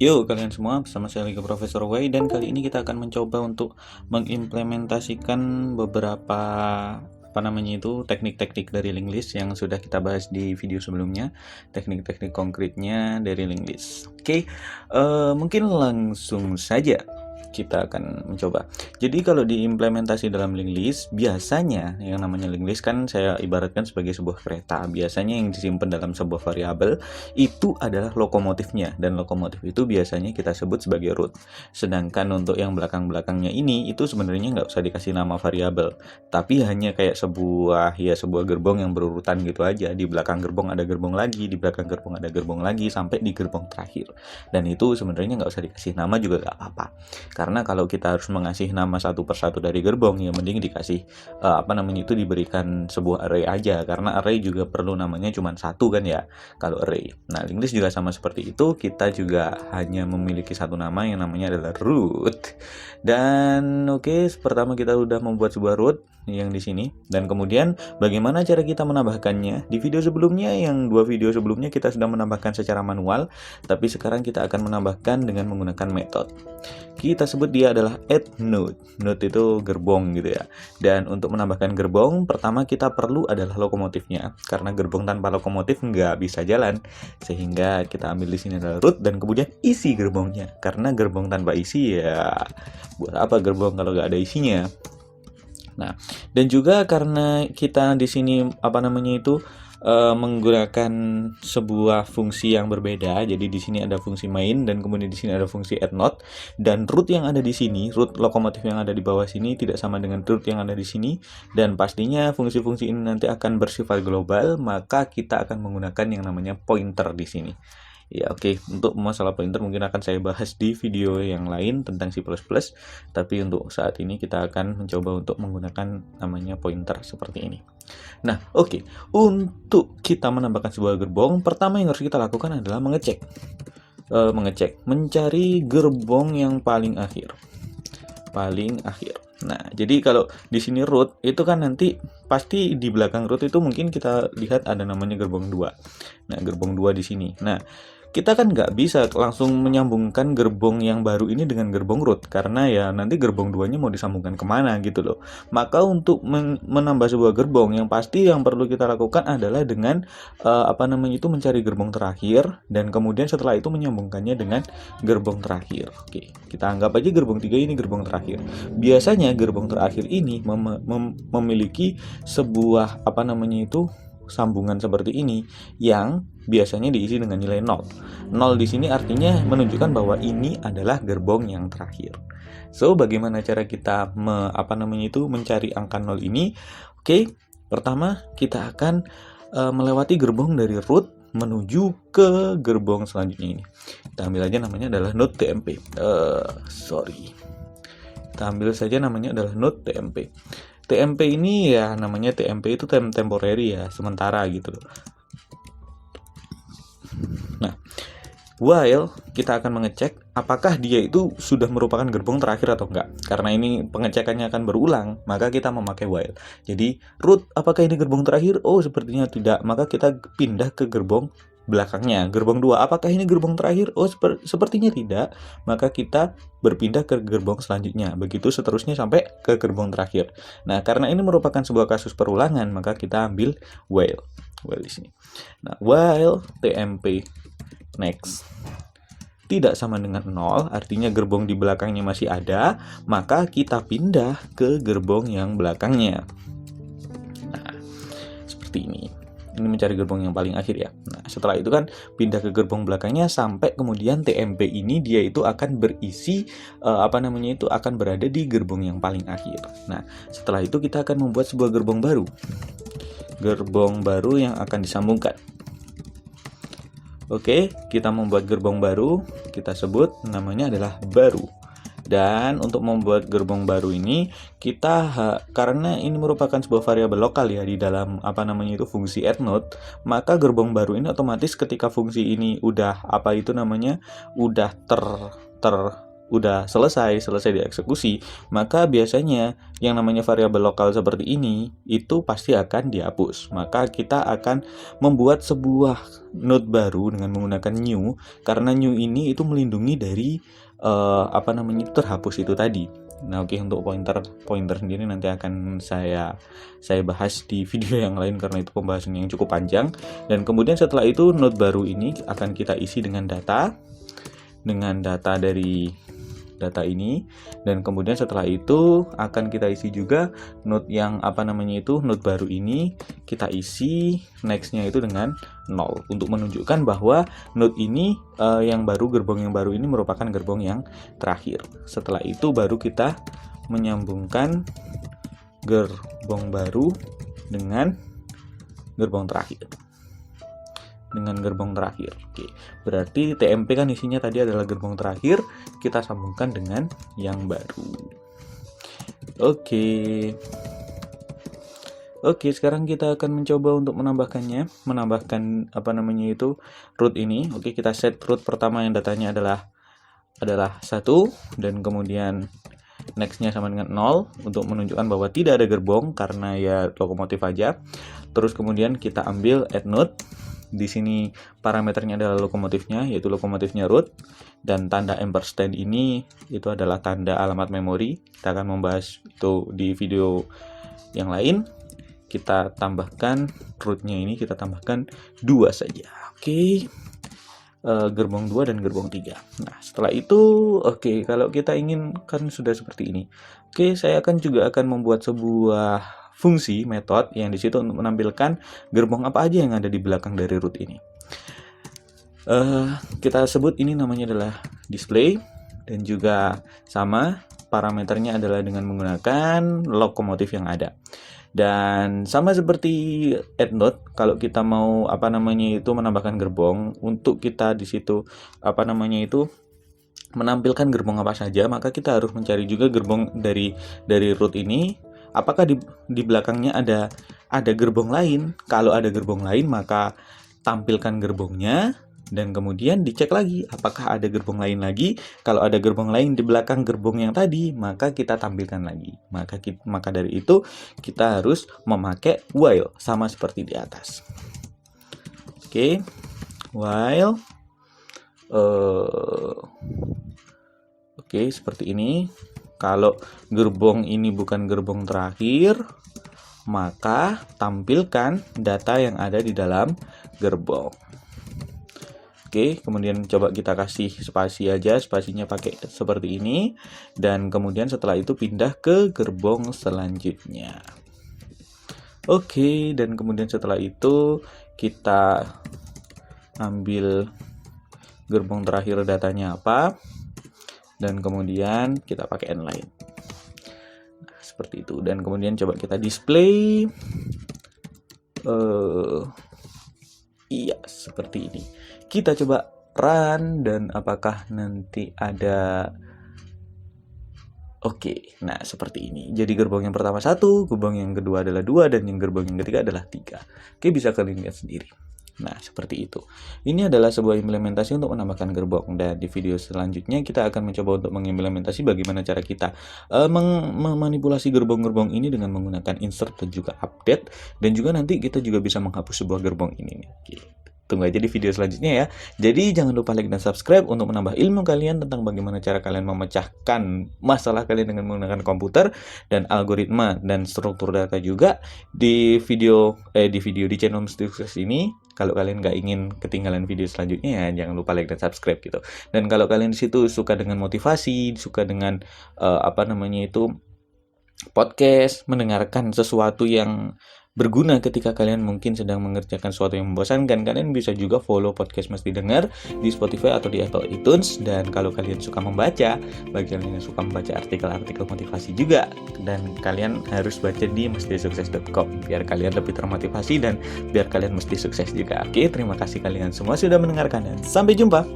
Yuk kalian semua, bersama saya lagi Profesor Wei, dan kali ini kita akan mencoba untuk mengimplementasikan beberapa teknik-teknik dari linked list yang sudah kita bahas di video sebelumnya, teknik-teknik konkretnya dari linked list. Oke, mungkin langsung saja kita akan mencoba. Jadi kalau diimplementasi dalam linked list, biasanya yang namanya linked list kan saya ibaratkan sebagai sebuah kereta. Biasanya yang disimpan dalam sebuah variabel itu adalah lokomotifnya, dan lokomotif itu biasanya kita sebut sebagai root. Sedangkan untuk yang belakang-belakangnya ini itu sebenarnya nggak usah dikasih nama variabel, tapi hanya kayak sebuah gerbong yang berurutan gitu aja. Di belakang gerbong ada gerbong lagi, di belakang gerbong ada gerbong lagi, sampai di gerbong terakhir. Dan itu sebenarnya nggak usah dikasih nama juga nggak apa-apa. Karena kalau kita harus mengasih nama satu persatu dari gerbong, ya mending dikasih diberikan sebuah array aja, karena array juga perlu namanya cuma satu kan ya kalau array. Nah, linked list juga sama seperti itu, kita juga hanya memiliki satu nama yang namanya adalah root. Dan oke, pertama kita udah membuat sebuah root yang di sini, dan kemudian bagaimana cara kita menambahkannya? Di video sebelumnya, yang 2 video sebelumnya kita sudah menambahkan secara manual, tapi sekarang kita akan menambahkan dengan menggunakan metode. Kita sebut dia adalah add node. Node itu gerbong gitu ya. Dan untuk menambahkan gerbong, pertama kita perlu adalah lokomotifnya, karena gerbong tanpa lokomotif nggak bisa jalan. Sehingga kita ambil di sini adalah root, dan kemudian isi gerbongnya. Karena gerbong tanpa isi ya buat apa gerbong kalau nggak ada isinya? Nah, dan juga karena kita di sini menggunakan sebuah fungsi yang berbeda. Jadi di sini ada fungsi main, dan kemudian di sini ada fungsi add node, dan root yang ada di sini, root lokomotif yang ada di bawah sini tidak sama dengan root yang ada di sini, dan pastinya fungsi-fungsi ini nanti akan bersifat global, maka kita akan menggunakan yang namanya pointer di sini. Ya oke, untuk masalah pointer mungkin akan saya bahas di video yang lain tentang C++, tapi untuk saat ini kita akan mencoba untuk menggunakan namanya pointer seperti ini. Nah oke, untuk kita menambahkan sebuah gerbong, pertama yang harus kita lakukan adalah mencari gerbong yang paling akhir. Nah, jadi kalau di sini root itu kan nanti pasti di belakang root itu mungkin kita lihat ada namanya gerbong 2. Nah, gerbong 2 di sini. Nah, kita kan nggak bisa langsung menyambungkan gerbong yang baru ini dengan gerbong root, karena ya nanti gerbong 2-nya mau disambungkan kemana gitu loh. Maka untuk menambah sebuah gerbong, yang pasti yang perlu kita lakukan adalah dengan mencari gerbong terakhir, dan kemudian setelah itu menyambungkannya dengan gerbong terakhir. Oke, kita anggap aja gerbong 3 ini gerbong terakhir. Biasanya gerbong terakhir ini memiliki sebuah sambungan seperti ini yang biasanya diisi dengan nilai 0. 0 di sini artinya menunjukkan bahwa ini adalah gerbong yang terakhir. So, bagaimana cara kita mencari angka 0 ini? Oke, pertama kita akan melewati gerbong dari root menuju ke gerbong selanjutnya ini. Kita ambil aja namanya adalah node tmp. Kita ambil saja namanya adalah node tmp. TMP ini ya namanya TMP itu temporary ya, sementara gitu loh. Nah, while kita akan mengecek apakah dia itu sudah merupakan gerbong terakhir atau enggak. Karena ini pengecekannya akan berulang, maka kita memakai while. Jadi root, apakah ini gerbong terakhir? Oh, sepertinya tidak. Maka kita pindah ke gerbong belakangnya, gerbong 2. Apakah ini gerbong terakhir? Oh, sepertinya tidak. Maka kita berpindah ke gerbong selanjutnya. Begitu seterusnya sampai ke gerbong terakhir. Nah, karena ini merupakan sebuah kasus perulangan, maka kita ambil while di sini. Nah, while tmp next tidak sama dengan 0, artinya gerbong di belakangnya masih ada, maka kita pindah ke gerbong yang belakangnya. Nah, seperti ini. Ini mencari gerbong yang paling akhir ya. Nah, setelah itu kan pindah ke gerbong belakangnya, sampai kemudian TMP ini dia itu akan berisi akan berada di gerbong yang paling akhir. Nah, setelah itu kita akan membuat sebuah gerbong baru. Gerbong baru yang akan disambungkan. Oke, kita membuat gerbong baru, kita sebut namanya adalah baru. Dan untuk membuat gerbong baru ini, karena ini merupakan sebuah variabel lokal ya di dalam fungsi add node, maka gerbong baru ini otomatis ketika fungsi ini udah udah selesai dieksekusi, maka biasanya yang namanya variabel lokal seperti ini itu pasti akan dihapus. Maka kita akan membuat sebuah node baru dengan menggunakan new, karena new ini itu melindungi dari terhapus itu tadi. Nah, oke, untuk pointer sendiri nanti akan saya bahas di video yang lain karena itu pembahasan yang cukup panjang. Dan kemudian setelah itu node baru ini akan kita isi dengan data dari data ini, dan kemudian setelah itu akan kita isi juga node yang node baru ini kita isi next-nya itu dengan 0 untuk menunjukkan bahwa node ini gerbong yang baru ini merupakan gerbong yang terakhir. Setelah itu baru kita menyambungkan gerbong baru dengan gerbong terakhir. Oke, berarti TMP kan isinya tadi adalah gerbong terakhir, kita sambungkan dengan yang baru. Oke, sekarang kita akan mencoba untuk menambahkan root ini. Oke, kita set root pertama yang datanya adalah 1, dan kemudian next-nya sama dengan 0 untuk menunjukkan bahwa tidak ada gerbong karena ya lokomotif aja. Terus kemudian kita ambil add node. Di sini parameternya adalah lokomotifnya, yaitu lokomotifnya root, dan tanda ampersand ini itu adalah tanda alamat memori. Kita akan membahas itu di video yang lain. Kita tambahkan rootnya ini, kita tambahkan 2 saja. Oke, gerbong 2 dan gerbong 3. Nah, setelah itu kalau kita inginkan sudah seperti ini. Oke, saya juga akan membuat sebuah fungsi metode yang di situ untuk menampilkan gerbong apa aja yang ada di belakang dari root ini. Kita sebut ini namanya adalah display, dan juga sama parameternya adalah dengan menggunakan lokomotif yang ada. Dan sama seperti add node, kalau kita mau menambahkan gerbong, untuk kita di situ menampilkan gerbong apa saja, maka kita harus mencari juga gerbong dari root ini. Apakah di belakangnya ada gerbong lain? Kalau ada gerbong lain, maka tampilkan gerbongnya, dan kemudian dicek lagi apakah ada gerbong lain lagi. Kalau ada gerbong lain di belakang gerbong yang tadi, maka kita tampilkan lagi. Maka dari itu kita harus memakai while, sama seperti di atas. Oke, while seperti ini. Kalau gerbong ini bukan gerbong terakhir, maka tampilkan data yang ada di dalam gerbong. Oke, kemudian coba kita kasih spasi aja, spasinya pakai seperti ini, dan kemudian setelah itu pindah ke gerbong selanjutnya. Oke, dan kemudian setelah itu kita ambil gerbong terakhir datanya apa, dan kemudian kita pakai inline. Nah, seperti itu. Dan kemudian coba kita display. Iya, seperti ini. Kita coba run, dan apakah nanti ada. Oke, nah seperti ini. Jadi gerbong yang pertama 1, gerbong yang kedua adalah 2, dan yang gerbong yang ketiga adalah 3. Oke, bisa kalian lihat sendiri. Nah, seperti itu. Ini adalah sebuah implementasi untuk menambahkan gerbong, dan di video selanjutnya kita akan mencoba untuk mengimplementasi bagaimana cara kita memanipulasi gerbong-gerbong ini dengan menggunakan insert dan juga update, dan juga nanti kita juga bisa menghapus sebuah gerbong ini. Oke. Tunggu aja di video selanjutnya ya. Jadi jangan lupa like dan subscribe untuk menambah ilmu kalian tentang bagaimana cara kalian memecahkan masalah kalian dengan menggunakan komputer dan algoritma dan struktur data juga di video di channel Mesti Sukses ini. Kalau kalian nggak ingin ketinggalan video selanjutnya ya jangan lupa like dan subscribe gitu. Dan kalau kalian di situ suka dengan motivasi, suka dengan podcast, mendengarkan sesuatu yang berguna ketika kalian mungkin sedang mengerjakan sesuatu yang membosankan, kalian bisa juga follow podcast Mesti Dengar di Spotify atau di Apple iTunes. Dan kalau kalian suka membaca, bagi kalian yang suka membaca artikel-artikel motivasi juga, dan kalian harus baca di mestisukses.com biar kalian lebih termotivasi dan biar kalian mesti sukses juga. Oke, terima kasih kalian semua sudah mendengarkan, dan sampai jumpa.